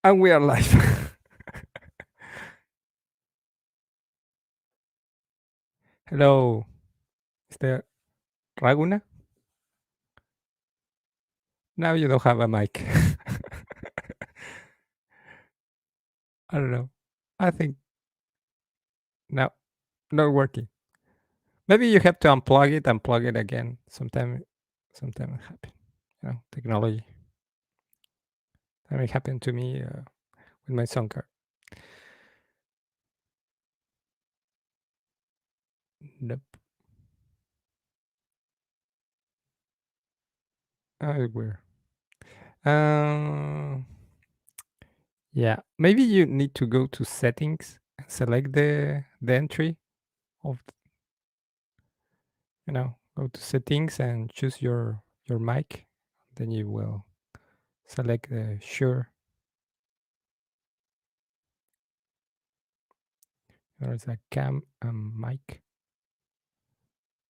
And we are live. Hello, Mr. Raghunath. Now you don't have a mic. I don't know. I think now not working. Maybe you have to unplug it again. Sometime it happen. Technology. That may happen to me with my sound card. Nope. Weird. Um, yeah. Maybe you need to go to settings and select the entry of go to settings and choose your mic. Then you will select the sure. There's a cam and mic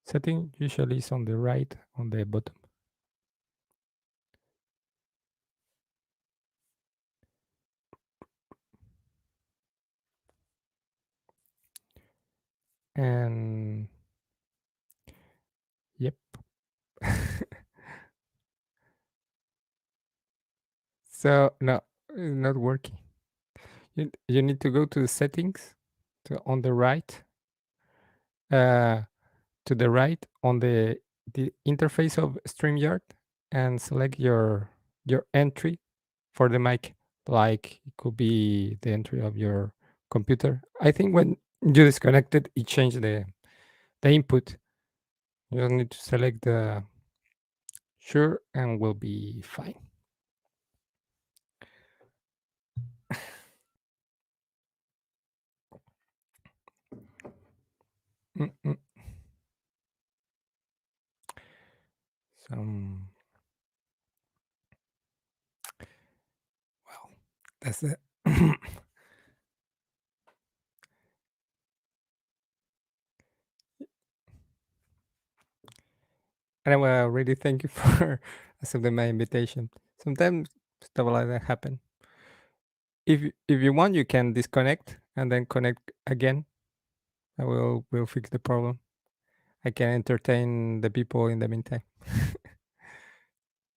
setting. Usually is on the right on the bottom. And yep. So no, it's not working. You need to go to the settings on the right. To the right on the interface of StreamYard and select your entry for the mic. Like it could be the entry of your computer. I think when you disconnect it, it changed the input. You don't need to select the sure and we'll be fine. Mm-mm. Some well, that's it. And I want to really thank you for accepting my invitation. Sometimes stuff like that happen. If you want, you can disconnect and then connect again. I will fix the problem. I can entertain the people in the meantime.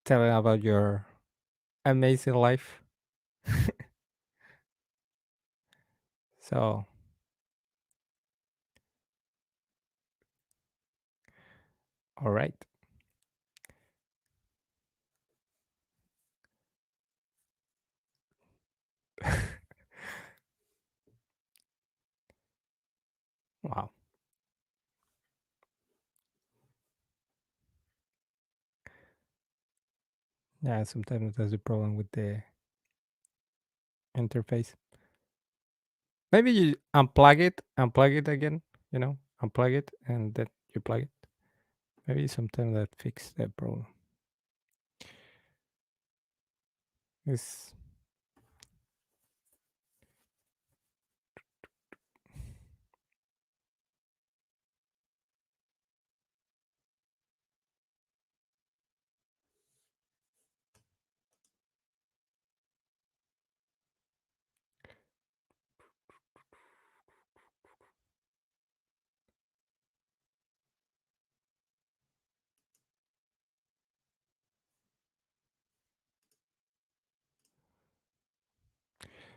Tell them about your amazing life. So, all right. Wow. Yeah, sometimes there's a problem with the interface. Maybe you unplug it again, unplug it and then you plug it. Maybe sometimes that fix the problem. It's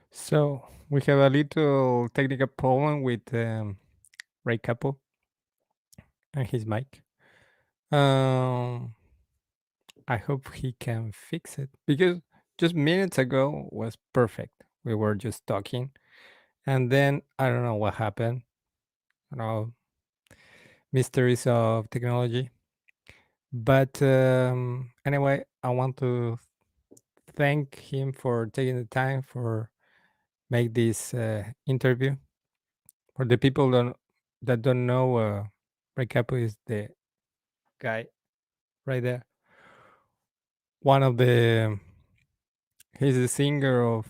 so we have a little technical problem with Ray Cappo and his mic. I hope he can fix it because just minutes ago was perfect. We were just talking, and then I don't know what happened. You know, mysteries of technology. But anyway, I want to thank him for taking the time for make this interview. For the people that don't know, Ray Capo is the guy right there. One of the he's the singer of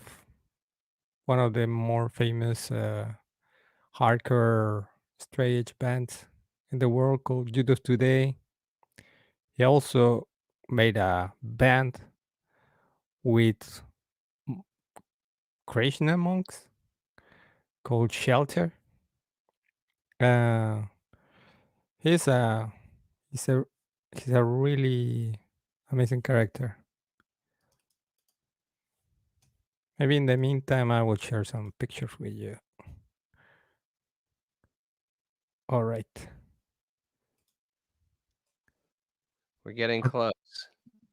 one of the more famous hardcore straight edge bands in the world called Judas Today. He also made a band with Krishna monks called Shelter. Uh, he's a he's a he's a really amazing character. Maybe in the meantime, I will share some pictures with you. All right. We're getting close.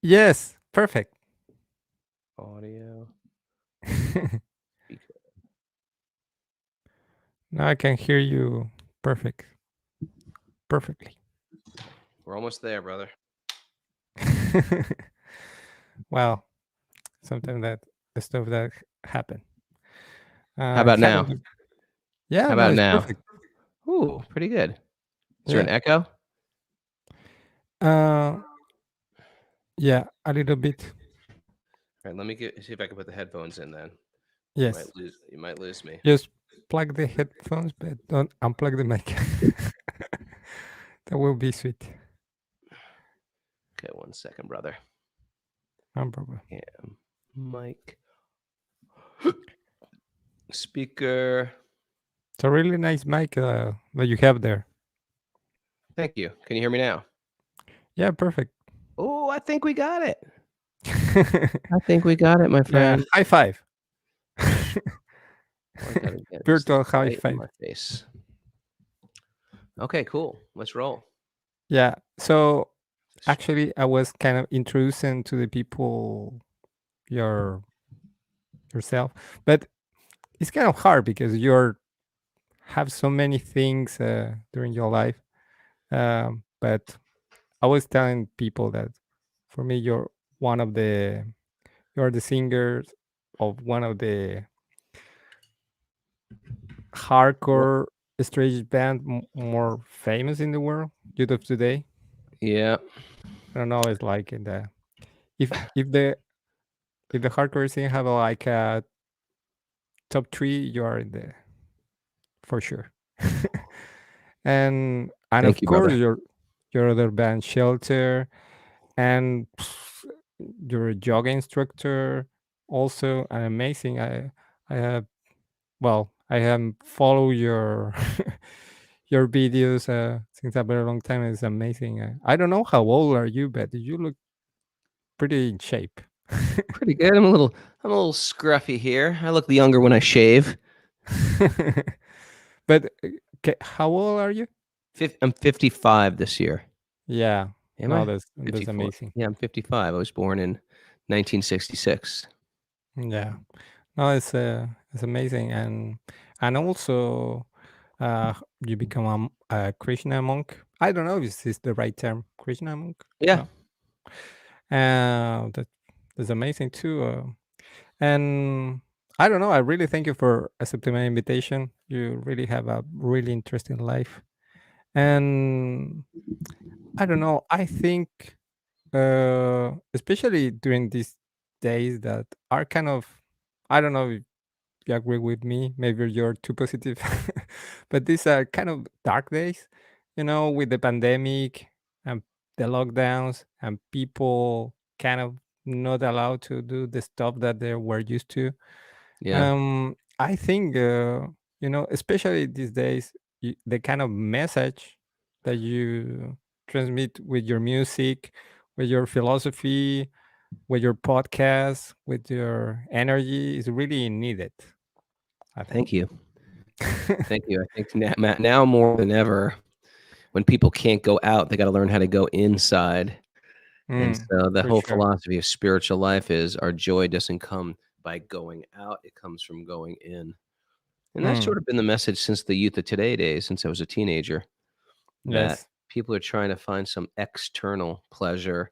Yes, perfect. Audio speaker. Now I can hear you perfectly. We're almost there, brother. Well, sometimes that the stuff that happen. How It about now? happened. Yeah, How no, about it's now? perfect. Ooh, pretty good. Is there Yeah. an echo? Uh, yeah, a little bit. All right, let me see if I can put the headphones in then. Yes. You might lose me. Just plug the headphones, but don't unplug the mic. That will be sweet. Okay, 1 second, brother. No problem. Yeah. Mic. Speaker. It's a really nice mic that you have there. Thank you. Can you hear me now? Yeah, perfect. Oh, I think we got it. I think we got it, my Yeah, friend. high five. I gotta get this Virtual high right in five. my face. Okay, cool. Let's roll. Yeah. So actually, I was kind of introducing to the people your yourself, but it's kind of hard because you're have so many things during your life. But I was telling people that for me, you're the singers of one of the What? hardcore stage band more famous in the world, youth of today. Yeah. I don't know. It's like in the if the if the hardcore scene have like a top three, you are in the for sure. And Thank of you, course brother. your other band Shelter, and you're a yoga instructor, also an amazing. I have well I have follow your your videos since a very long time. It's amazing. I don't know how old are you, but you look pretty in shape. Pretty good. I'm a little scruffy here. I look younger when I shave. But how old are you? I'm 55 this year. Yeah, Am no, I? that's 54. amazing. Yeah, I'm 55. I was born in 1966. Yeah, no, it's amazing, and also you become a Krishna monk. I don't know if this is the right term, Krishna monk. Yeah. No, that that's amazing too. And I don't know. I really thank you for accepting my invitation. You really have a really interesting life, and I don't know. I think, especially during these days that are kind of, I don't know if you agree with me. Maybe you're too positive, but these are kind of dark days, with the pandemic and the lockdowns and people kind of not allowed to do the stuff that they were used to. Yeah. I think, especially these days, the kind of message that you transmit with your music, with your philosophy, with your podcast, with your energy is really needed, I think. Thank you. Thank you. I think now more than ever, when people can't go out, they got to learn how to go inside. And so the For whole sure. philosophy of spiritual life is our joy doesn't come by going out, it comes from going in. And that's Mm, sort of been the message since the youth of today days, since I was a teenager, that yes. people are trying to find some external pleasure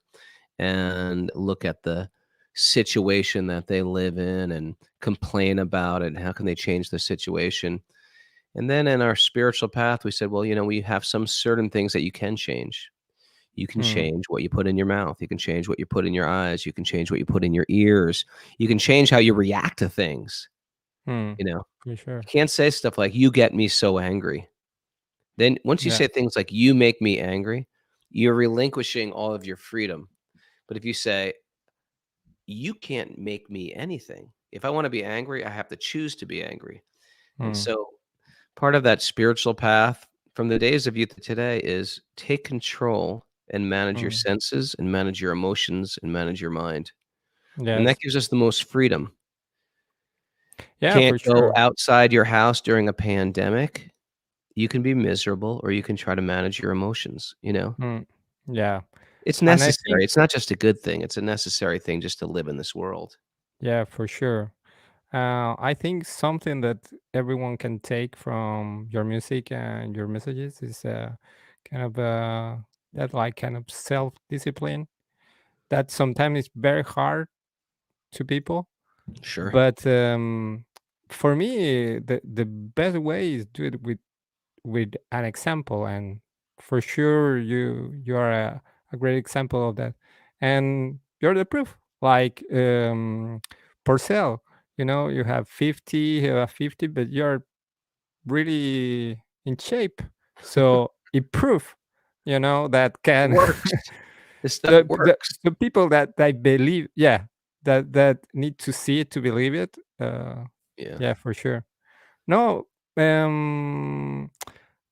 and look at the situation that they live in and complain about it. And how can they change the situation? And then in our spiritual path, we said, well, we have some certain things that you can change. You can Mm, change what you put in your mouth. You can change what you put in your eyes. You can change what you put in your ears. You can change how you react to things. mm, You know, for sure. you can't say stuff like, you get me so angry. Then once you Yeah. say things like, you make me angry, you're relinquishing all of your freedom. But if you say, you can't make me anything, If I want to be angry, I have to choose to be angry. And Mm, so part of that spiritual path from the days of youth to today is take control and manage your mm. senses and manage your emotions and manage your mind. And that Yes. gives us the most freedom. Yeah, Can't for go sure. outside your house during a pandemic. You can be miserable or you can try to manage your emotions, you know? Mm, yeah. It's And I think, necessary. It's not just a good thing. It's a necessary thing just to live in this world. yeah, for sure. I think something that everyone can take from your music and your messages is kind of that like kind of self discipline that sometimes is very hard to people. Sure. But for me, the best way is do it with an example, and for sure you are a great example of that, and you're the proof. Like Porcel, you have 50, you have 50, but you're really in shape. So it proof, that It can works. This stuff the works. the people that believe, yeah, that need to see it to believe it. Yeah. Yeah, for sure. No, um,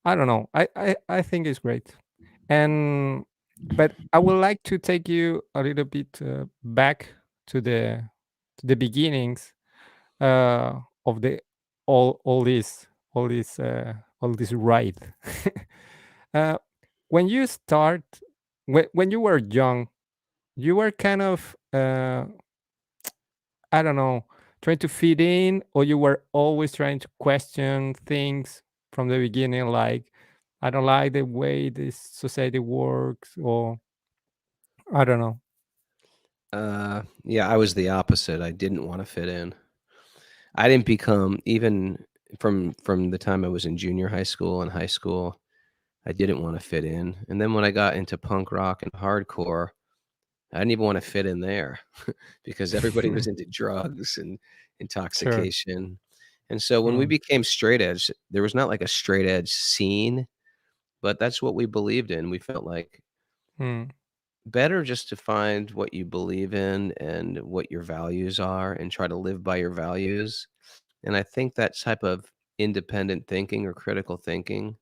I don't know. I think it's great, and but I would like to take you a little bit back to the beginnings of the all this all this ride. uh, when you start, when you were young, you were kind of I don't know, trying to fit in, or you were always trying to question things from the beginning, like, I don't like the way this society works, or I don't know. Yeah, I was the opposite. I didn't wanna fit in. I didn't become even from the time I was in junior high school and high school, I didn't wanna fit in, and then when I got into punk rock and hardcore, I didn't even wanna fit in there because everybody was into drugs and Sure. intoxication, and so when we Mm, became straight edge, there was not like a straight edge scene, but that's what we believed in. We felt like mm, better just to find what you believe in and what your values are and try to live by your values. And I think that type of independent thinking or critical thinking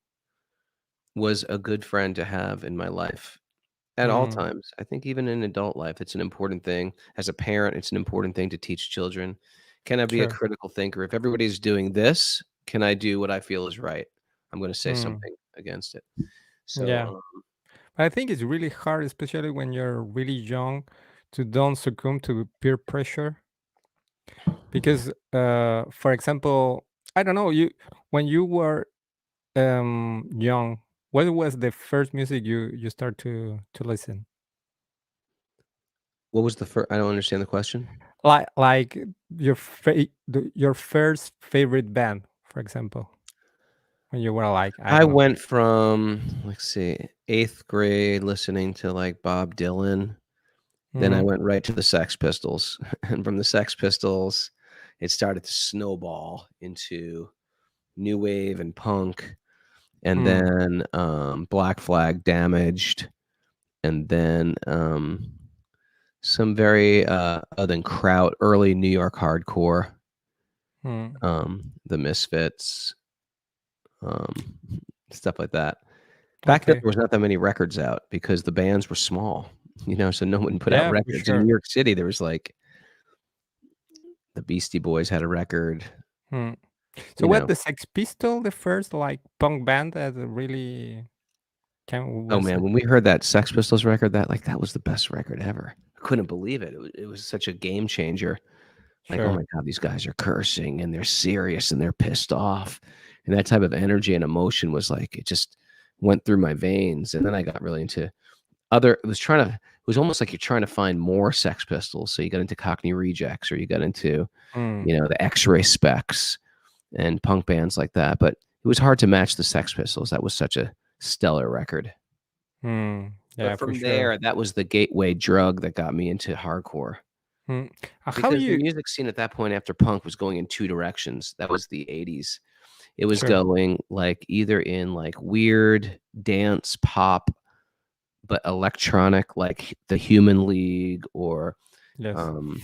was a good friend to have in my life at all mm, times. I think even in adult life, it's an important thing. As a parent, it's an important thing to teach children. Can I be a sure. critical thinker? If everybody's doing this, can I do what I feel is right? I'm going to say Mm, something against it. So, yeah. But I think it's really hard, especially when you're really young, to don't succumb to peer pressure. Because, for example, I don't know, when you were young, what was the first music you start to listen? what was the first? I don't understand the question. Like your first favorite band, for example, when you were like, I I don't know. went from, let's see, 8th grade listening to, like, Bob Dylan, then I Mhm, went right to the Sex Pistols, and from the Sex Pistols, it started to snowball into new wave and punk, and mm, then, Black Flag, Damaged, and then, some very, other than Kraut, early New York hardcore, mm, The Misfits, um, stuff like that. Back then, okay. there was not that many records out because the bands were small, so no one put out Yeah, for records. In New sure. York City, there was, like, the Beastie Boys had a record, Mm. So you what, know? the Sex Pistol, the first like punk band that really can Oh, was man, it? when we heard that Sex Pistols record, that was the best record ever. I couldn't believe it. It was such a game changer. Like, "Oh Sure. my god, these guys are cursing, and they're serious, and they're pissed off." And that type of energy and emotion was like it just went through my veins, and then I got really into it was almost like you're trying to find more Sex Pistols, so you got into Cockney Rejects, or you got into, Mm, the X-Ray Specs and punk bands like that, but it was hard to match the Sex Pistols. That was such a stellar record. yeah, But for from sure. there, that was the gateway drug that got me into hardcore. Mm. How Because the you music scene at that point after punk was going in 2 directions. That was the '80s. It was Sure. going, like, either in, like, weird dance pop, but electronic, like The Human League or, Yes. um,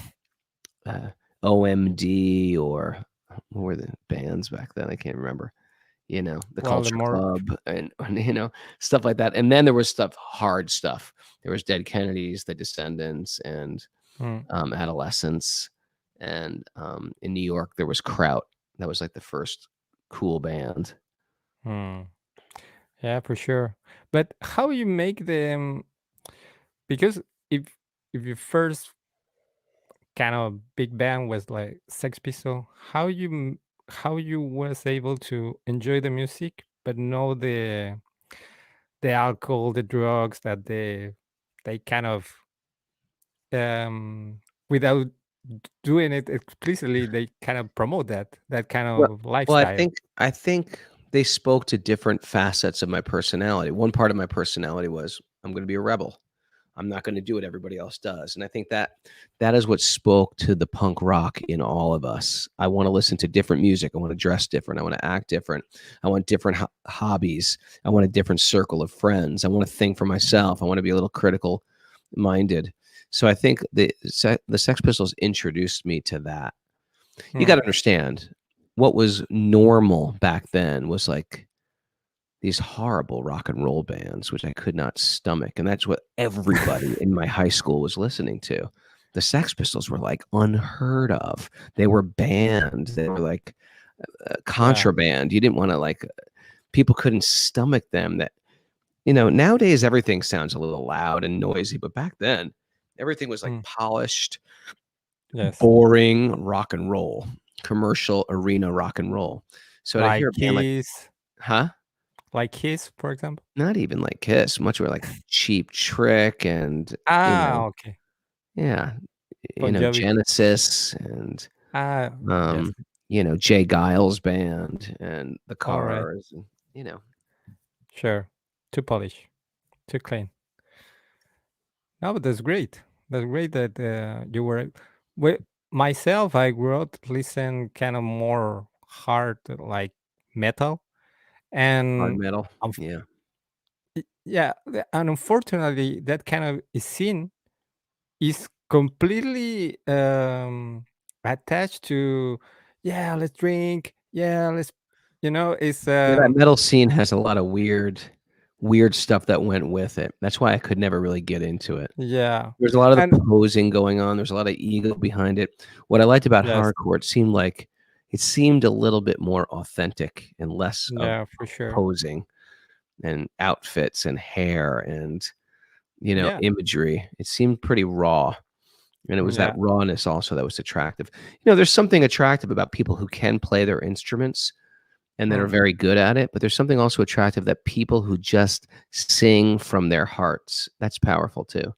uh, OMD, or what were the bands back then? I can't remember. The Well, the Culture more. Club, and stuff like that. And then there was hard stuff. There was Dead Kennedys, The Descendants, and Mm, Adolescence. And in New York, there was Kraut. That was like the first cool band. mm. Yeah, for sure. But how you make them? Because if your first kind of big band was like Sex Pistol, how you was able to enjoy the music but know the alcohol, the drugs that they kind of um without doing it explicitly, they kind of promote that kind Well, of well, I lifestyle. think I think they spoke to different facets of my personality. One part of my personality was I'm going to be a rebel. I'm not going to do what everybody else does. And I think that is what spoke to the punk rock in all of us. I want to listen to different music. I want to dress different. I want to act different. I want different hobbies. I want a different circle of friends. I want to think for myself. I want to be a little critical minded. So I think the Sex Pistols introduced me to that. You got Hmm. to understand, what was normal back then was like these horrible rock and roll bands, which I could not stomach. And that's what everybody in my high school was listening to. The Sex Pistols were like unheard of. They were banned. They were like Yeah. contraband. You didn't want to people couldn't stomach them. Nowadays everything sounds a little loud and noisy, but back then everything was like Hmm. polished, Yes. boring rock and roll, commercial arena rock and roll. So to hear Like a band like, Kiss, huh? for example. Not even like Kiss, much more like Cheap Trick and, you know Ah, okay. yeah, Bon Jovi. Genesis and, Ah, yes. um, Jay Giles Band and The All right. Cars, and, you know Sure. Too polish, too clean. No, but that's great. That's great that you were. Well, myself, I grew up listen kind of more hard, like metal, hard and metal. unf- Yeah. yeah, and unfortunately, that kind of scene is completely attached to, yeah, let's drink, yeah, let's, it's Yeah, that metal scene has a lot of weird stuff that went with it. That's why I could never really get into it. yeah, There's a lot of and the posing going on. There's a lot of ego behind it. What I liked about yes, hardcore, it seemed a little bit more authentic and less of yeah, for sure, posing and outfits and hair and, yeah, imagery. It seemed pretty raw. And it was that yeah, rawness also that was attractive. There's something attractive about people who can play their instruments and that are hmm, very good at it, but there's something also attractive that people who just sing from their hearts. That's powerful too.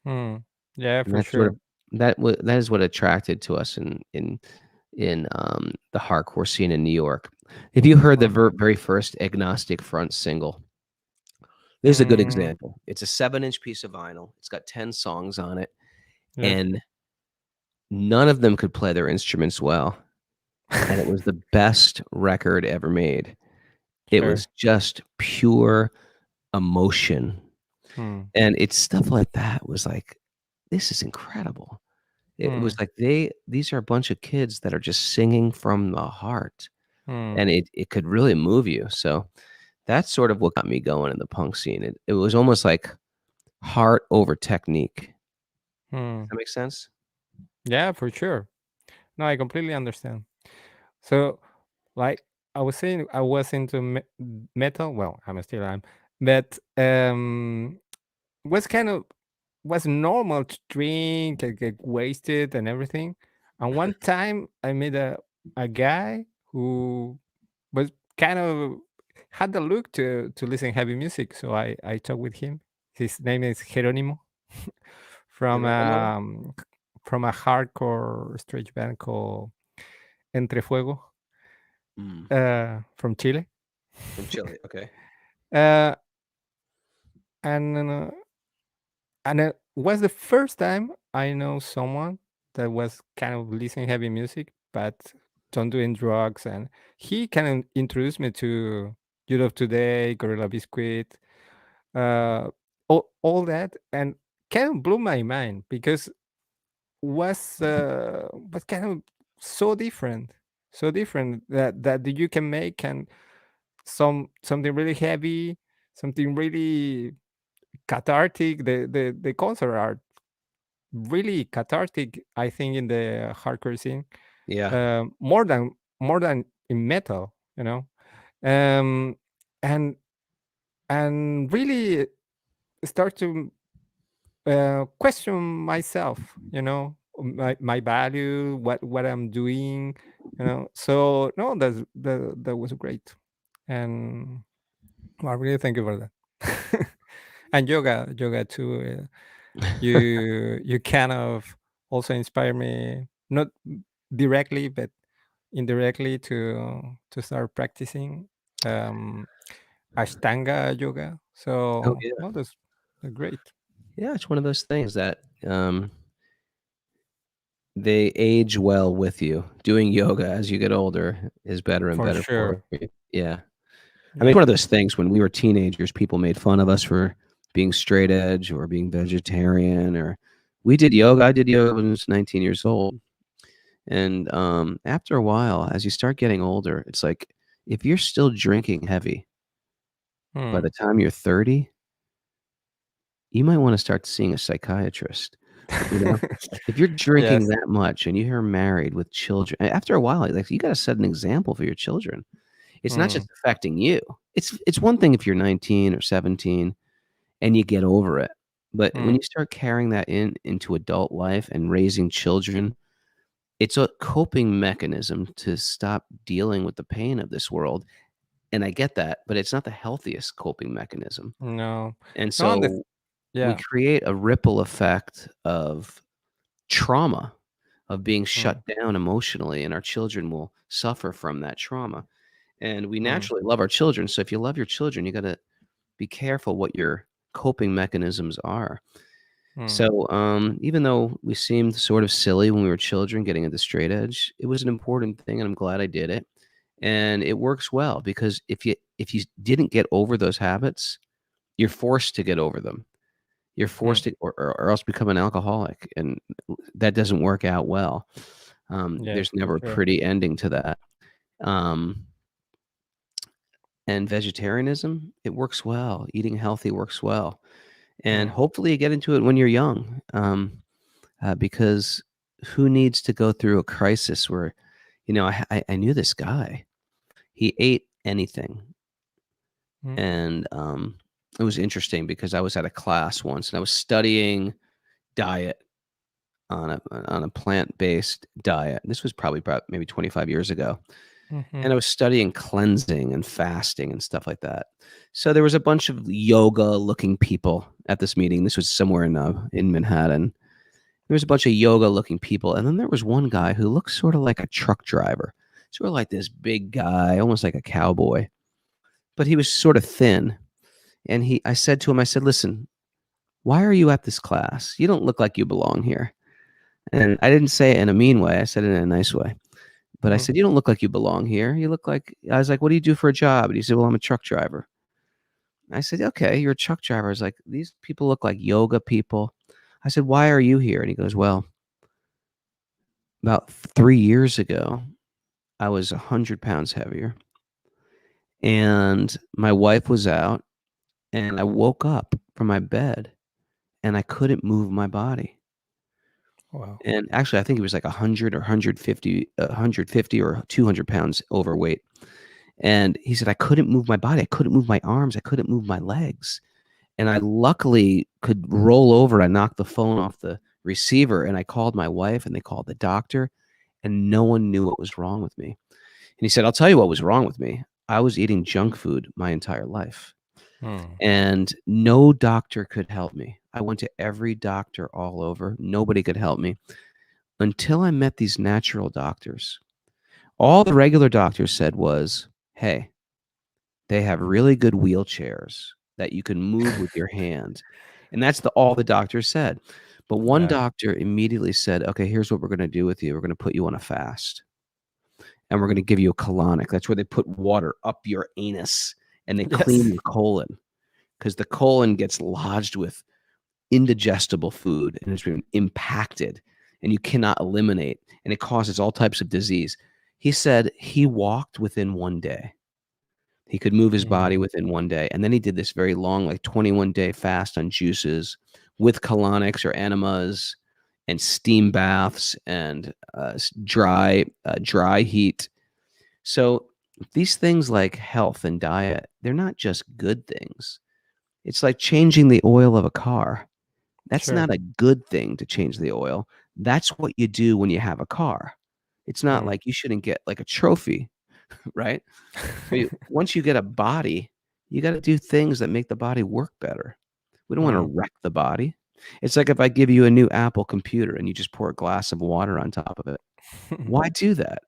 hmm, yeah, And for that's sort of sure. that is what attracted to us in the hardcore scene in New York. Have you heard the very first Agnostic Front single? This is a good Mm, example. It's a 7-inch piece of vinyl. It's got 10 songs on it, yes, and none of them could play their instruments well, and it was the best record ever made. It sure. was just pure emotion, Hmm, and it's stuff like that was like, "This is incredible." It was hmm, like these are a bunch of kids that are just singing from the heart, hmm, and it could really move you, so that's sort of what got me going in the punk scene. It was almost like heart over technique. hmm. Does that make sense? Yeah, for sure. No, I completely understand. So, like I was saying, I was into metal. Well, I'm still am, but was kind of was normal to drink and get wasted and everything. And one time, I met a guy who was kind of had the look to listen heavy music. So I talked with him. His name is Jeronimo from Geronimo? from a hardcore strange band called Entre Fuego Mm, from Chile. from Chile, okay. uh, and it was the first time I know someone that was kind of listening heavy music, but don't doing drugs. And he kind of introduced me to Europe Today, Gorilla Biscuit, uh, all that, and kind of blew my mind because was kind of so different, so different that you can make, and something really heavy, something really cathartic. The concert are really cathartic, I think, in the hardcore scene, Yeah. more than in metal, you know. um and really start to question myself, you know, my value, what I'm doing, you know. So no, that was great. And I really thank you for that. And yoga too. You kind of also inspire me, not directly but indirectly, to start practicing um ashtanga yoga. Oh So yeah. no, that's great. Yeah, it's one of those things that they age well with you. Doing yoga as you get older is better and For better for sure. you. Yeah. I mean, Yeah. one of those things when we were teenagers, people made fun of us for being straight edge or being vegetarian, or we did yoga. I did yoga when I was 19 years old. And after a while, as you start getting older, it's like if you're still drinking heavy by Hmm. the time you're 30, you might want to start seeing a psychiatrist. You know, if you're drinking Yes. that much and you're married with children, after a while, like you got to set an example for your children. It's not Hmm. just affecting you. It's one thing if you're 19 or 17 and you get over it. But when Hmm. you start carrying that into adult life and raising children, it's a coping mechanism to stop dealing with the pain of this world. And I get that, but it's not the healthiest coping mechanism. No. And No, so we yeah. create a ripple effect of trauma, of being shut Hmm. down emotionally, and our children will suffer from that trauma. And we Hmm. naturally love our children. So if you love your children, you got to be careful what your coping mechanisms are. Hmm. So, even though we seemed sort of silly when we were children getting into straight edge, it was an important thing, and I'm glad I did it. And it works well because if you didn't get over those habits, you're forced to get over them. You're Hmm. forced to, or else become an alcoholic, and that doesn't work out well. Yes, There's for never a sure. pretty ending to that. Um, and vegetarianism, it works well. Eating healthy works well, and Hmm. hopefully you get into it when you're young. Because who needs to go through a crisis where, I knew this guy. He ate anything, Hmm. and it was interesting because I was at a class once and I was studying diet on a plant-based diet. This was probably about maybe 25 years ago, Hmm. and I was studying cleansing and fasting and stuff like that. So there was a bunch of yoga-looking people at this meeting. This was somewhere in Manhattan. There was a bunch of yoga-looking people, and then there was one guy who looked sort of like a truck driver, sort of like this big guy, almost like a cowboy, but he was sort of thin. And I said to him, I said, "Listen, why are you at this class? You don't look like you belong here." And I didn't say it in a mean way. I said it in a nice way. But I Hmm. said, "You don't look like you belong here. You look like," I was like, "What do you do for a job?" And he said, "Well, I'm a truck driver." I said, "Okay, you're a truck driver." I was like, "These people look like yoga people." I said, "Why are you here?" And he goes, "Well, about 3 years ago, I was 100 pounds heavier, and my wife was out, and I woke up from my bed, and I couldn't move my body." Wow. And actually, I think he was like 100 or 150 or 200 pounds overweight. And he said, "I couldn't move my body. I couldn't move my arms. I couldn't move my legs." And I luckily could roll over. I knocked the phone off the receiver and I called my wife and they called the doctor, and no one knew what was wrong with me. And he said, "I'll tell you what was wrong with me. I was eating junk food my entire life, Hmm. and no doctor could help me. I went to every doctor all over. Nobody could help me until I met these natural doctors. All the regular doctors said was, 'Hey, they have really good wheelchairs that you can move with your hand.'" And that's all the doctor said. But one Yeah. doctor immediately said, "Okay, here's what we're going to do with you. We're going to put you on a fast, and we're going to give you a colonic." That's where they put water up your anus and they clean Yes. your colon, because the colon gets lodged with indigestible food and it's been impacted. and you cannot eliminate, and it causes all types of disease. He said he walked within 1 day. He could move his body Mm. within 1 day, and then he did this very long, like 21-day fast on juices with colonics or enemas and steam baths and dry heat. So these things like health and diet, they're not just good things. It's like changing the oil of a car. That's Sure. not a good thing to change the oil. That's what you do when you have a car. It's not Mm. like you shouldn't get like a trophy, right? But once you get a body, you got to do things that make the body work better. We don't want to Mm. wreck the body. It's like if I give you a new Apple computer and you just pour a glass of water on top of it. Why do that?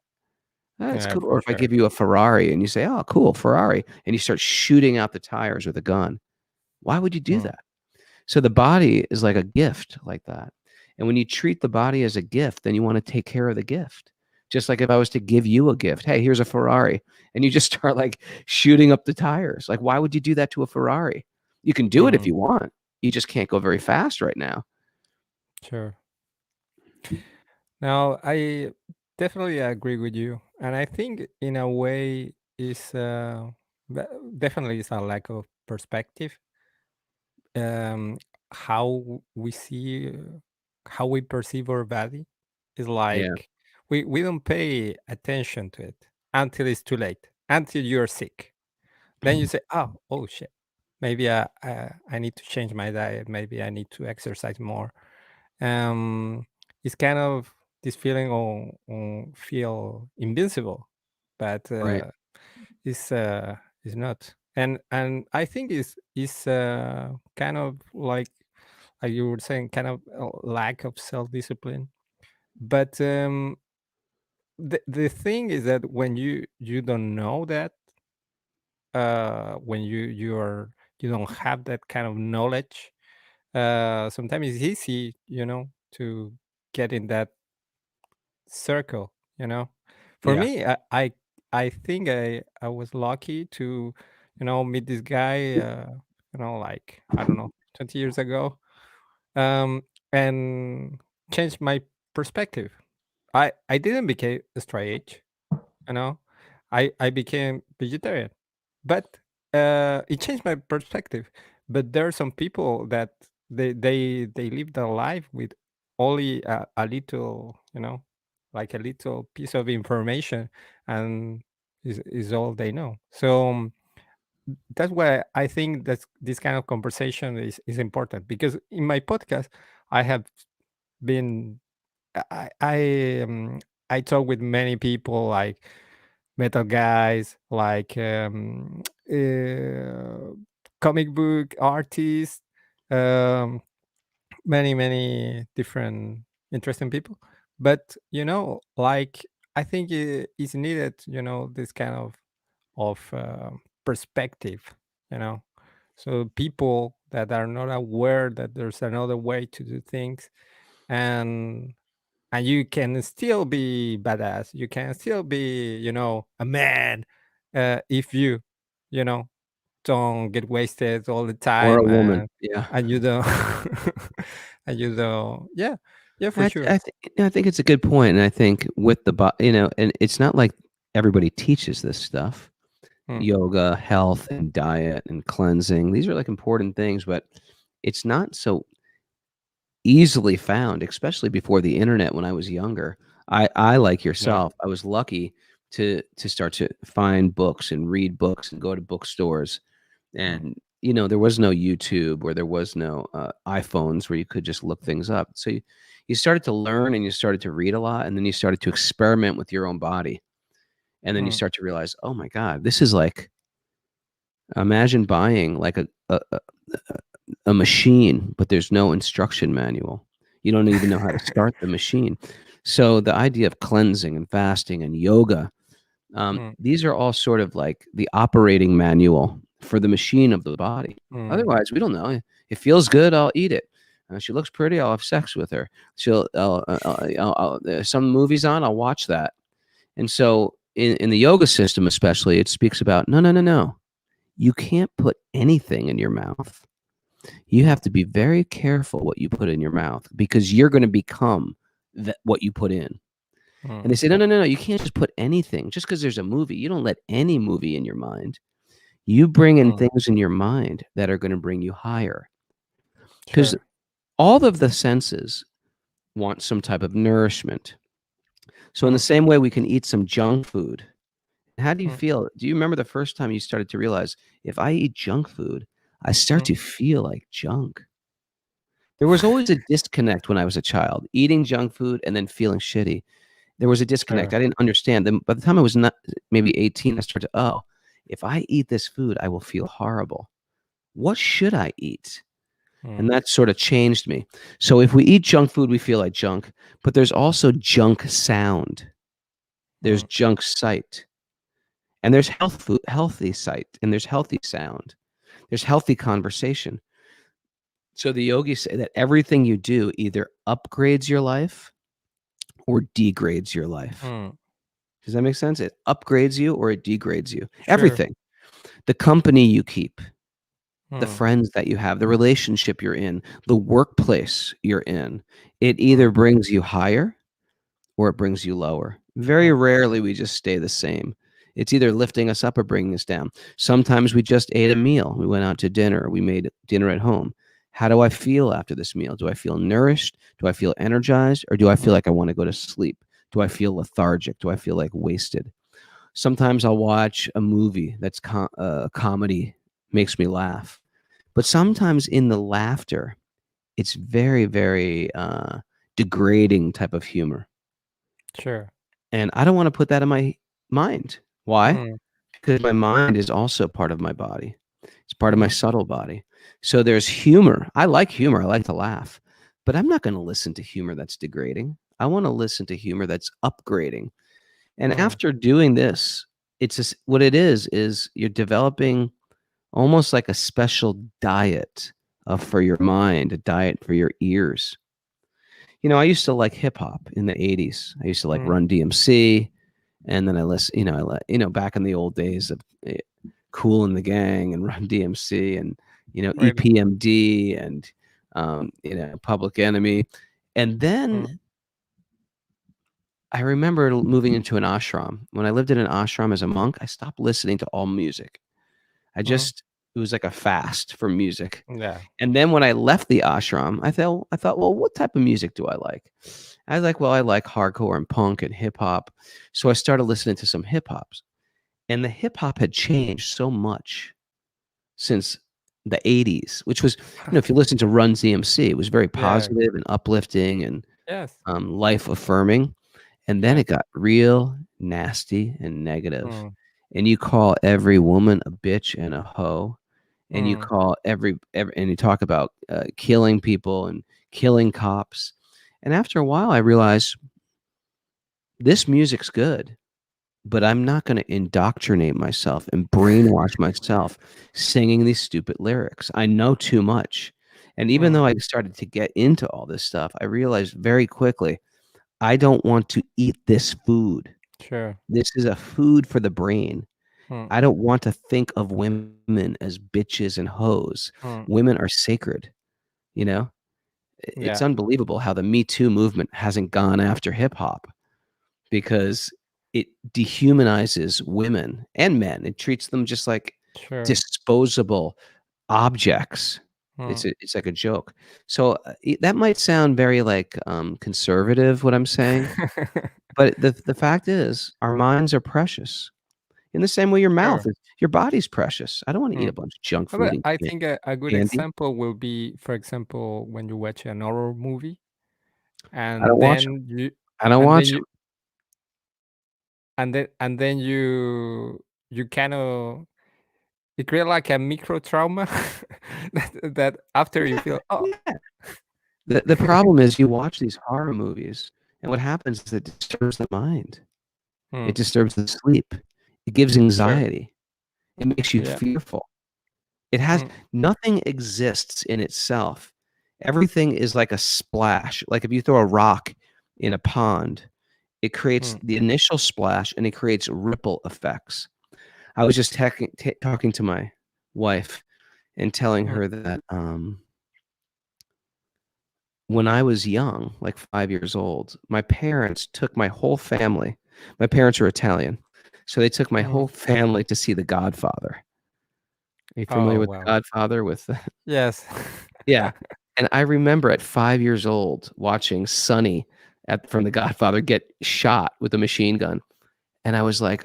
That's Yeah, cool. Or for if I sure. give you a Ferrari and you say, "Oh, cool, Ferrari," and you start shooting out the tires with a gun. Why would you do Mm. that? So the body is like a gift like that. And when you treat the body as a gift, then you want to take care of the gift. Just like if I was to give you a gift, hey, here's a Ferrari, and you just start like shooting up the tires. Like, why would you do that to a Ferrari? You can do it if Mm. you want. You just can't go very fast right now. Sure. Now, I definitely agree with you, and I think in a way is be- definitely is a lack of perspective. Um, how we see, how we perceive our body is Yeah. like we don't pay attention to it until it's too late, until you're sick. Then you say, oh shit, maybe I need to change my diet. Maybe I need to exercise more. It's kind of this feeling of feel invincible, but Right. it's not. And I think is kind of like you were saying, kind of a lack of self discipline. But the thing is that when you don't know that, when you don't have that kind of knowledge, sometimes it's easy, to get in that circle. For Yeah. me, I think I was lucky to, meet this guy, like, I don't know, 20 years ago, um and change my perspective. I didn't become straight, you know I became vegetarian, but it changed my perspective. But there are some people that they live their life with only a little, like a little piece of information, and is all they know. So that's why I think that this kind of conversation is important, because in my podcast I have been I I, um, I talk with many people, like metal guys, like comic book artists, um, many different interesting people. But like, I think it's needed, this kind of perspective, you know. So people that are not aware that there's another way to do things, and you can still be badass. You can still be, a man, if you know, don't get wasted all the Or a time, woman. and Yeah. you don't, and you don't. Yeah, yeah, for sure. I think it's a good point, and I think with the and it's not like everybody teaches this stuff. Mm, Yoga, health, and diet, and cleansing. These are like important things, but it's not so easily found, especially before the internet when I was younger. I like yeah. yourself, I was lucky to start to find books and read books and go to bookstores. Mm, And there was no YouTube, or there was no iPhones where you could just look things up. So you started to learn, and you started to read a lot, and then you started to experiment with your own body. And then you mm, start to realize, oh my God, this is like, imagine buying like a machine, but there's no instruction manual. You don't even know how to start the machine. So the idea of cleansing and fasting and yoga, mm, these are all sort of like the operating manual for the machine of the body. mm, Otherwise, we don't know. It feels good, I'll eat it. She looks pretty, I'll have sex with her. Some movies on, I'll watch that. And so in the yoga system, especially, it speaks about no, no, no, no. You can't put anything in your mouth. You have to be very careful what you put in your mouth, because you're going to become what you put in. And Mm. they say, no, you can't just put anything. Just because there's a movie, you don't let any movie in your mind. You bring in Mm. things in your mind that are going to bring you higher. Because Sure. all of the senses want some type of nourishment. So in the Mm. same way, we can eat some junk food. How do you Mm. feel? Do you remember the first time you started to realize, if I eat junk food, I start Mm. to feel like junk? There was always a disconnect when I was a child, eating junk food and then feeling shitty. There was a disconnect. Sure. I didn't understand. Then by the time I was not maybe 18, I started to, oh, if I eat this food, I will feel horrible. What should I eat? And Mm. that sort of changed me. So if we eat junk food, we feel like junk, but there's also junk sound. There's Mm. junk sight. And there's healthy sight, and there's healthy sound. There's healthy conversation. So the yogis say that everything you do either upgrades your life or degrades your life. Mm. Does that make sense? It upgrades you or it degrades you. Sure. Everything. The company you keep, the Mm. friends that you have, the relationship you're in, the workplace you're in, it either Mm. brings you higher or it brings you lower. Very Mm. rarely we just stay the same. It's either lifting us up or bringing us down. Sometimes we just ate a meal. We went out to dinner. We made dinner at home. How do I feel after this meal? Do I feel nourished? Do I feel energized? Or do I feel Mm. like I want to go to sleep? Do I feel lethargic? Do I feel like wasted? Sometimes I'll watch a movie that's comedy, makes me laugh. But sometimes in the laughter, it's very, very degrading type of humor. Sure. And I don't want to put that in my mind. Why? Mm. Because my mind is also part of my body. It's part of my Mm. subtle body. So there's humor. I like humor. I like to laugh. But I'm not going to listen to humor that's degrading. I want to listen to humor that's upgrading. And Mm. after doing this, it's just, what it is you're developing almost like a special diet for your mind, a diet for your ears. I used to like hip hop in the 80s. I used to like Mm. Run DMC. And then I listen, back in the old days of Cool and the Gang and Run DMC and, Really. EPMD and, Public Enemy. And then Mm. I remember moving into an ashram. When I lived in an ashram as a monk, I stopped listening to all music. Mm. It was like a fast from music. Yeah. And then when I left the ashram, I thought, well, what type of music do I like? I was like, well, I like hardcore and punk and hip hop. So I started listening to some hip hops. And the hip hop had changed so much since the 80s, which was, if you listen to Run DMC, it was very Yeah. positive and uplifting and Yes. life affirming. And then Yes. it got real nasty and negative. Mm. And you call every woman a bitch and a hoe. And you Mm. call and you talk about killing people and killing cops. And after a while, I realized this music's good, but I'm not going to indoctrinate myself and brainwash myself singing these stupid lyrics. I know too much. And even Mm. though I started to get into all this stuff, I realized very quickly I don't want to eat this food. Sure. This is a food for the brain. Mm. I don't want to think of women as bitches and hoes. Mm. Women are sacred, you know? It's Yeah. unbelievable how the Me Too movement hasn't gone after hip hop because it dehumanizes women and men. It treats them just like Sure. disposable objects. Mm. It's like a joke. So that might sound very like conservative, what I'm saying, but the fact is, our minds are precious. In the same way, Sure. your body's precious. I don't want to eat a Mm. bunch of junk food But and I think a good candy. example will be, for example, when you watch an horror movie I don't and watch them. then you I don't and then watch you them. and then you kind of it create like a micro trauma that after you Yeah, feel, oh. yeah. The problem is you watch these horror movies, and what happens is it disturbs the mind. It Mm. disturbs the sleep. It gives Sure. anxiety. It makes you Yeah. fearful. It has Mm. nothing exists in itself. Everything is like a splash. Like if you throw a rock in a pond, it creates Mm. the initial splash and it creates ripple effects. I was just talking to my wife and telling Mm. her that when I was young, like 5 years old, my parents took my whole family. My parents are Italian, so they took my Mm. whole family to see The Godfather. Are you familiar Oh with The wow. Godfather? With the Yes. yeah, and I remember at 5 years old watching Sonny from The Godfather get shot with a machine gun, and I was like,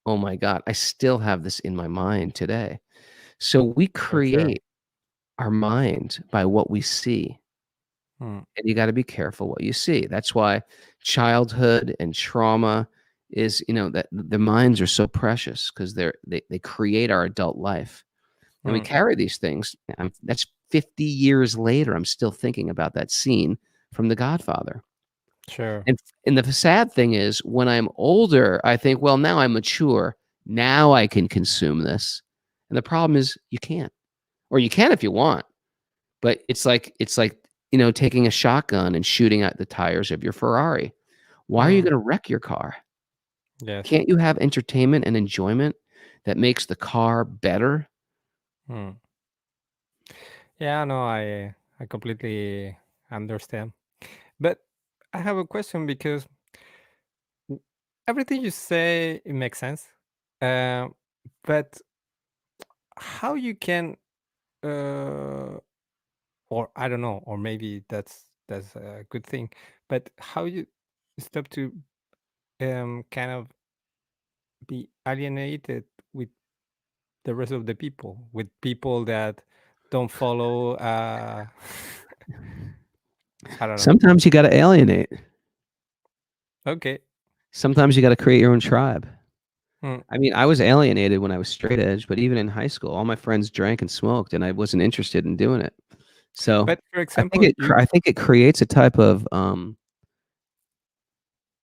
"Oh my god," I still have this in my mind today. So we For sure. create our mind by what we see. Mm. And you gotta be careful what you see. That's why childhood and trauma is, that the minds are so precious because they create our adult life, and we Mm. carry these things. That's 50 years later, I'm still thinking about that scene from The Godfather. Sure. And the sad thing is when I'm older, I think, "Well, now I'm mature. Now I can consume this." And the problem is you can't. Or you can if you want. But it's like, taking a shotgun and shooting at the tires of your Ferrari. Why are you Mm. gonna wreck your car? Yes. Can't you have entertainment and enjoyment that makes the car better? Mm. Yeah, no, I completely understand. But I have a question because w- everything you say it makes sense. Um, but how you can uh or I don't know, or maybe that's a good thing, but how you stop to kind of be alienated with the rest of the people, with people that don't follow I don't know. Sometimes you gotta alienate. Okay. Sometimes you gotta create your own tribe. Mm. I mean, I was alienated when I was straight edge, but even in high school, all my friends drank and smoked, and I wasn't interested in doing it. So, But for example, you I think it creates a type of,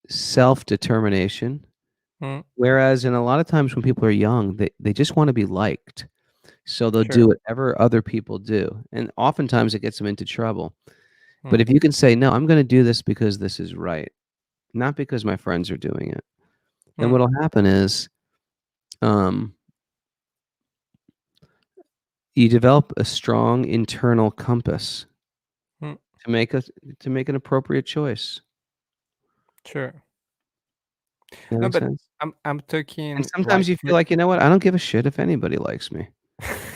self-determination, mm, whereas in a lot of times when people are young, they just wanna be liked. So they'll do sure. whatever other people do, and oftentimes it gets them into trouble. But Mm, if you can say, "No, I'm gonna do this because this is right, not because my friends are doing it," then mm, what'll happen is, um, you develop a strong internal compass mm, to make a to make an appropriate choice. sure. That No, makes but sense? I'm And talking sometimes you feel like, "You know what? I don't give a shit if anybody likes me.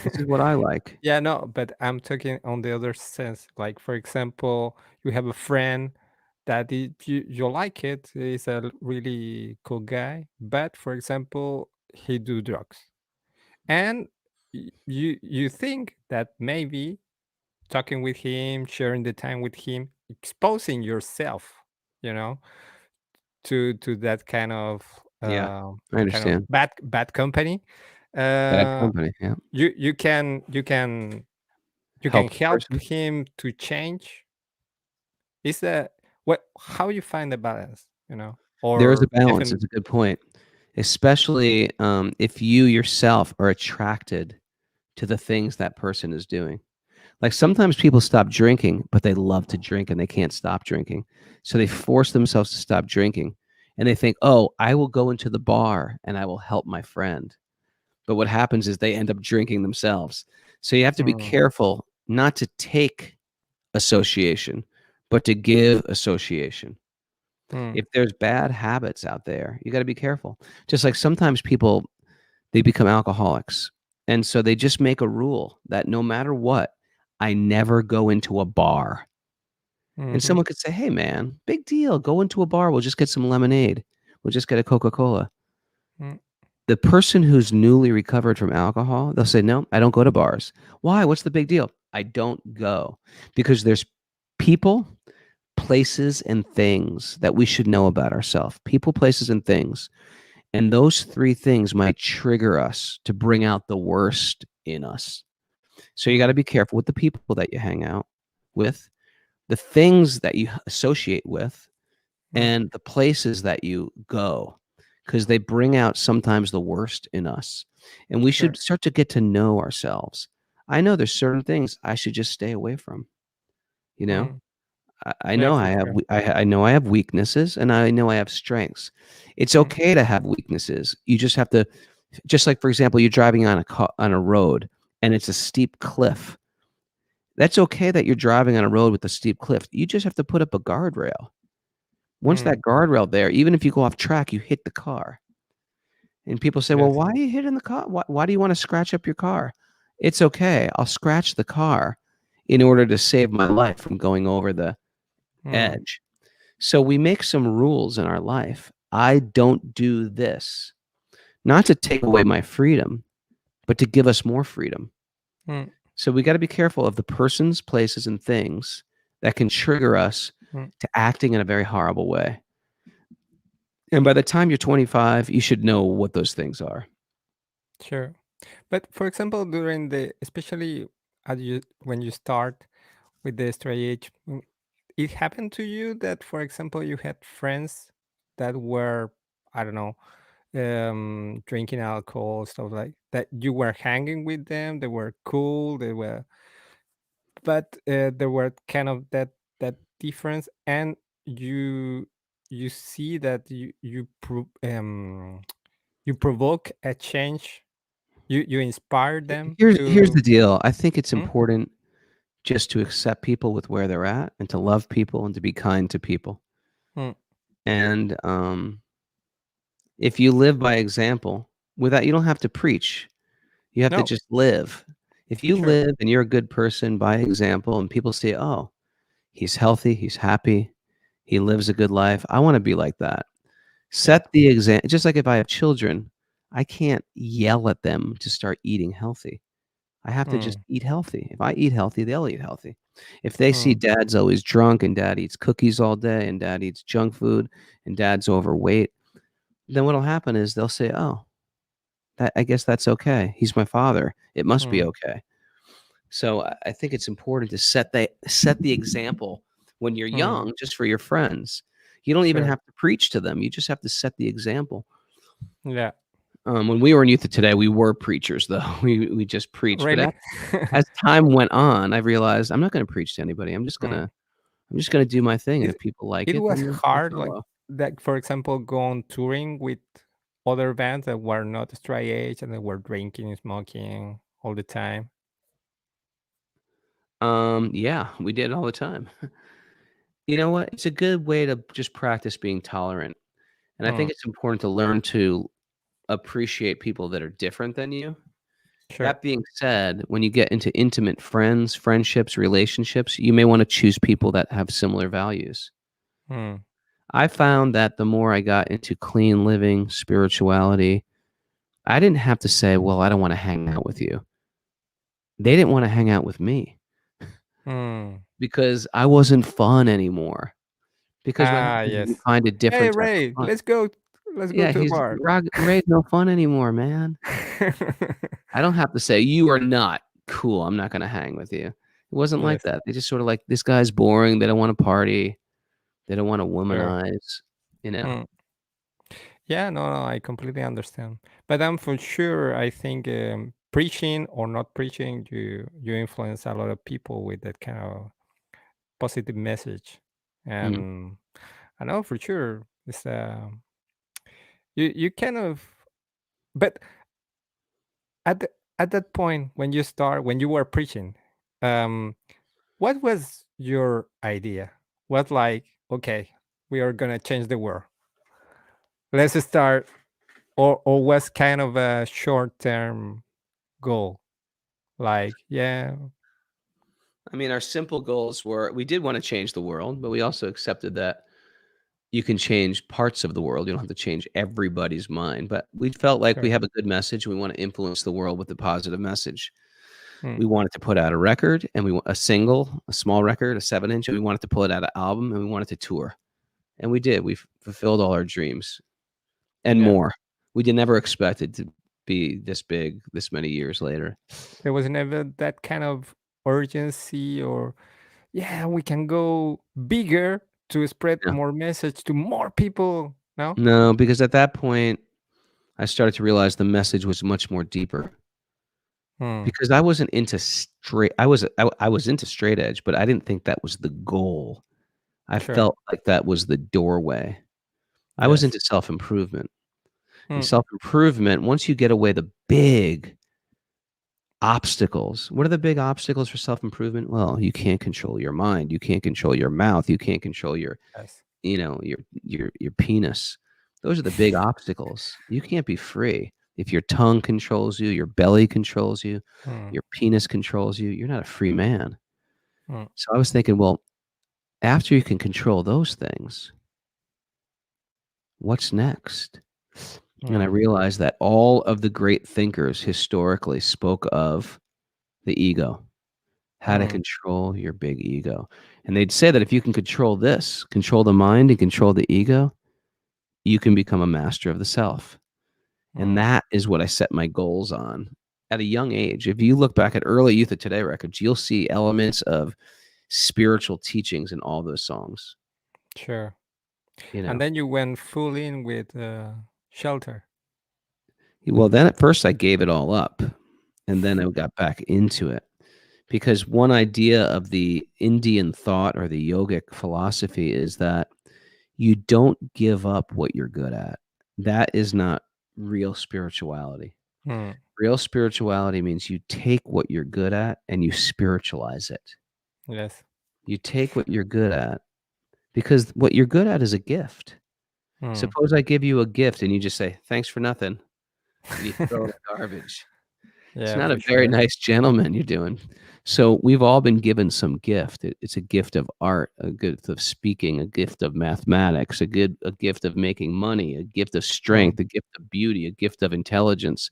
This is what I like." yeah, no, but I'm talking on the other sense. Like, for example, you have a friend that you like it. He's a really cool guy, but for example, he do drugs, and you think that maybe talking with him, sharing the time with him, exposing yourself, you know, to that Yeah, I kind of understand. bad company. Bad Uh, company, yeah. you can Help the help person. him to change. Is that what how you find the balance, There is a or balance, definitely. it's a good point, especially, if you yourself are attracted to the things that person is doing. Like, sometimes people stop drinking, but they love to drink and they can't stop drinking. So they force themselves to stop drinking, and they think, "Oh, I will go into the bar and I will help my friend." But what happens is they end up drinking themselves. So you have to be Mm, careful not to take association, but to give association. mm, If there's bad habits out there, you gotta be careful. Just like sometimes people, they become alcoholics, and so they just make a rule that no matter what, I never go into a bar. And mhm, someone could say, "Hey, man, big deal. Go into a bar. We'll just get some lemonade. We'll just get a Coca-Cola." mm, The person who's newly recovered from alcohol, they'll say, "No, I don't go to bars." "Why? What's the big deal?" "I don't go." Because there's people, places, and things that we should know about ourselves. People, places, and things. And those 3 things might trigger us to bring out the worst in us. So you gotta mm, be careful with the people that you hang out with, the things that you associate with, mm, and the places that you go, because they bring out sometimes the worst in us. And we sure. should start to get to know ourselves. I know there's certain things I should just stay away from, you know? Mm, I yeah, know for sure. I know I have weaknesses, and I know I have strengths. It's Mm, okay to have weaknesses. You just have to, just like, for example, you're driving on a road, and it's a steep cliff. That's okay that you're driving on a road with a steep cliff. You just have to put up a guardrail. Once Mm, that guardrail there, even if you go off track, you hit the car. And people say, "Well, yes. why are you hitting the car? Why do you wanna scratch up your car?" It's okay. I'll scratch the car in order to save my life from going over the Mm, edge. So we make some rules in our life. I don't do this, not to take away my freedom, but to give us more freedom. mm, So we gotta be careful of the persons, places, and things that can trigger us mm, to acting in a very horrible way. And by the time you're 25, you should know what those things are. sure. But for example, during the, especially as you when you start with the straight age, it happened to you that, for example, you had friends that were, I don't know, drinking alcohol, stuff like that. You were hanging with them. They were cool. They were, but there were kind of that difference, and you see that you provoke a change. You inspire them Here's the to. deal. I think it's Mm, important just to accept people with where they're at and to love people and to be kind to people. mm. And if you live by example, without you don't have to preach. You have to No, just live. If you sure. live and you're a good person by example and people say, "Oh, he's healthy, he's happy, he lives a good life. I wanna be like that." Yeah. Set the example. Just like if I have children, I can't yell at them to start eating healthy. I have to just Mm, eat healthy. If I eat healthy, they'll eat healthy. If they see mm, dad's always drunk and dad eats cookies all day and dad eats junk food and dad's overweight, then what'll happen is they'll say, "Oh, that I guess that's okay. He's my father. It must be mm, okay." So I think it's important to set the example when you're mm. young, just for your friends. You don't even Sure. have to preach to them. You just have to set the example. Yeah. When we were in youth of today, we were preachers, though. We just preached. But Really? as time went on, I realized I'm not going to preach to anybody. Mm. I'm just going to do my thing, and It if people like it it, was then they'll hard, like follow. that. For example, go on touring with other bands that were not straight age and they were drinking, smoking all the time. Yeah, we did it all the time. You know what? It's a good way to just practice being tolerant, and I think Mm, it's important to learn to appreciate people that are different than you. sure. That being said, when you get into intimate friendships, relationships, you may wanna choose people that have similar values. Mm, I found that the more I got into clean living, spirituality, I didn't have to say, "Well, I don't wanna hang out with you." They didn't wanna hang out with me mm. because I wasn't fun anymore. Because what Ah, happens is you yes. find a Hey, different type of Ray, fun. let's go Yeah, to the he's bar. Ray's no fun anymore, man. I don't have to say, "You are not cool, I'm not gonna hang with you." It wasn't like Yes, that. They just sorta like, "This guy's boring, they don't wanna party, they don't wanna sure. womanize," you know? Mm. Yeah, no, no, I completely understand. But I'm for sure, I think preaching or not preaching, you influence a lot of people with that kind of positive message. Mm. And I know for sure it's you kind of, but at at that point when you start when you were preaching, um, what was your idea? What, like, okay, we are gonna change the world. Let's start, or was kind of a short term goal? Like, yeah, I mean, our simple goals were we did wanna change the world, but we also accepted that you can change parts of the world, you don't have to change everybody's mind, but we felt like we sure. have a good message, we wanna influence the world with a positive message. Mm, We wanted to put out a record, and we want a single, a small record, a 7-inch, and we wanted to put out an album, and we wanted to tour, and we did. We fulfilled all our dreams and yeah, more. We did never expected to be this big this many years later. there was never that kind of urgency, or yeah, we can go bigger to spread No. more message to more people. No. No, because at that point, I started to realize the message was much more deeper Hmm. because I wasn't into straight I was into straight edge, but I didn't think that was the goal. I Sure. felt like that was the doorway. I was Yes. into self-improvement. And Mm, self-improvement, once you get away the big obstacles. What are the big obstacles for self-improvement? Well, you can't control your mind. You can't control your mouth. You can't control your, Yes. your penis. Those are the big obstacles. You can't be free. If your tongue controls you, your belly controls you, Mm, your penis controls you, you're not a free man. mm, So I was thinking, well, after you can control those things, what's next? And I mm, realized that all of the great thinkers historically spoke of the ego, how to mm, control your big ego. And they'd say that if you can control this, control the mind and control the ego, you can become a master of the self. And mm. that is what I set my goals on at a young age. If you look back at early Youth of Today records, you'll see elements of spiritual teachings in all those songs. Sure. You And know, then you went full in with shelter. well, then at first I gave it all up, and then I got back into it because one idea of the Indian thought or the yogic philosophy is that you don't give up what you're good at. That is not real spirituality. Mm, Real spirituality means you take what you're good at and you spiritualize it. yes. You take what you're good at because what you're good at is a gift. Mm. Suppose I give you a gift and you just say, thanks for nothing, and you throw it in the garbage. It's Yeah, not a for very sure. nice gentleman you're doing. So we've all been given some gift. It's a gift of art, a gift of speaking, a gift of mathematics, a gift of making money, a gift of Mm, strength, a gift of beauty, a gift of intelligence.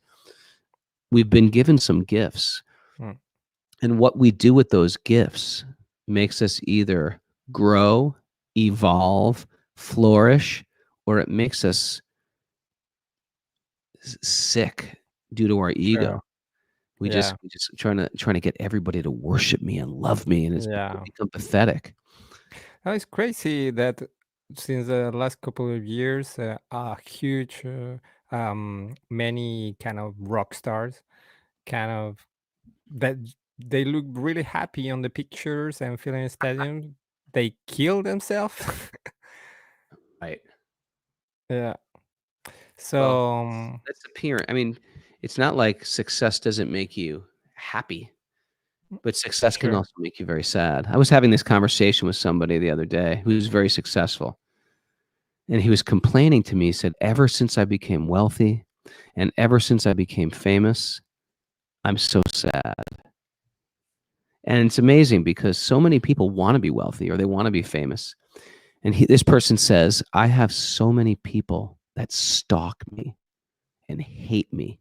We've been given some gifts. mm. And what we do with those gifts makes us either grow, evolve, flourish, or it makes us sick due to our ego. Sure. We just Yeah. we just trying to get everybody to worship me and love me, and we Yeah. become pathetic. Now it's crazy that since the last couple of years, a huge, many kind of rock stars, kind of that they look really happy on the pictures and filling stadiums. They kill themselves. Right. Yeah. Well, So that's appearance. I mean, it's not like success doesn't make you happy, but success can sure. also make you very sad. I was having this conversation with somebody the other day who's very successful, and he was complaining to me. He said, "Ever since I became wealthy and ever since I became famous, I'm so sad." And it's amazing because so many people want to be wealthy or they want to be famous. And this person says, I have so many people that stalk me and hate me,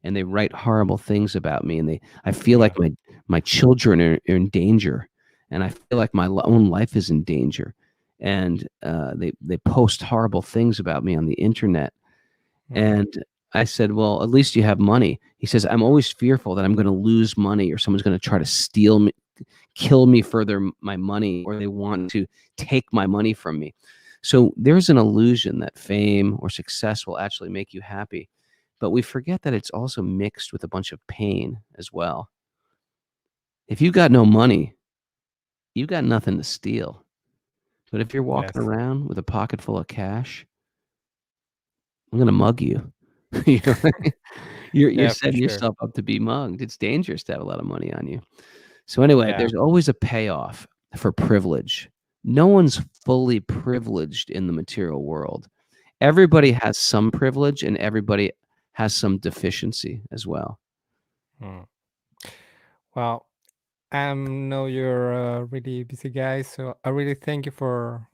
and they write horrible things about me, and I feel Yeah. like my children are in danger, and I feel like my own life is in danger, and they post horrible things about me on the internet. Mm, And I said, well, at least you have money. He says, I'm always fearful that I'm going to lose money or someone's going to try to steal me, kill me for my money, or they want to take my money from me. So there's an illusion that fame or success will actually make you happy. But we forget that it's also mixed with a bunch of pain as well. If you got no money, you got nothing to steal. But if you're walking yes. around with a pocket full of cash, I'm going to mug you. You know, you're Yeah, for setting sure. yourself up to be mugged. It's dangerous to have a lot of money on you. So anyway, Yeah. there's always a payoff for privilege. No one's fully privileged in the material world. Everybody Mm, has some privilege and everybody has some deficiency as well. mm. Well, I know you're a really busy guy, so I really thank you for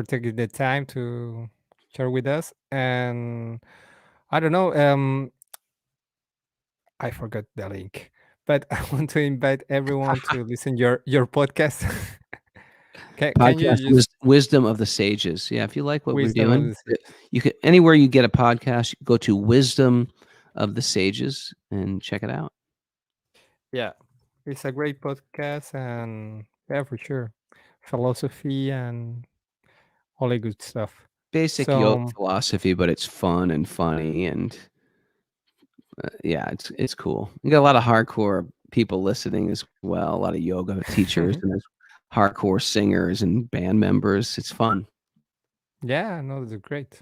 taking the time to share with us. And I don't know, I forgot the link, but I want to invite everyone to listen your podcast. Can you Podcast just wisdom of the sages. Yeah, if you like what we're wisdom of doing, the sage? you can anywhere you get a podcast, go to wisdom of the sages and check it out. Yeah, it's a great podcast, and yeah, for sure, philosophy and all the good stuff. Basic yoga So philosophy, but it's fun and funny and yeah, it's cool. You got a lot of hardcore people listening as well, a lot of yoga teachers and there's hardcore singers and band members. It's fun. yeah, no, that's great.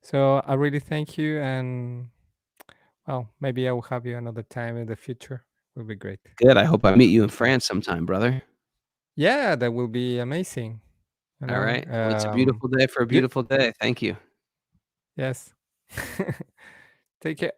So I really thank you, and Oh, maybe I will have you another time in the future. Will be great. Good. I hope I meet you in France sometime, brother. Yeah, that will be amazing. You All know, right. Well, it's a beautiful day for a you beautiful day. Thank you. yes. Take care.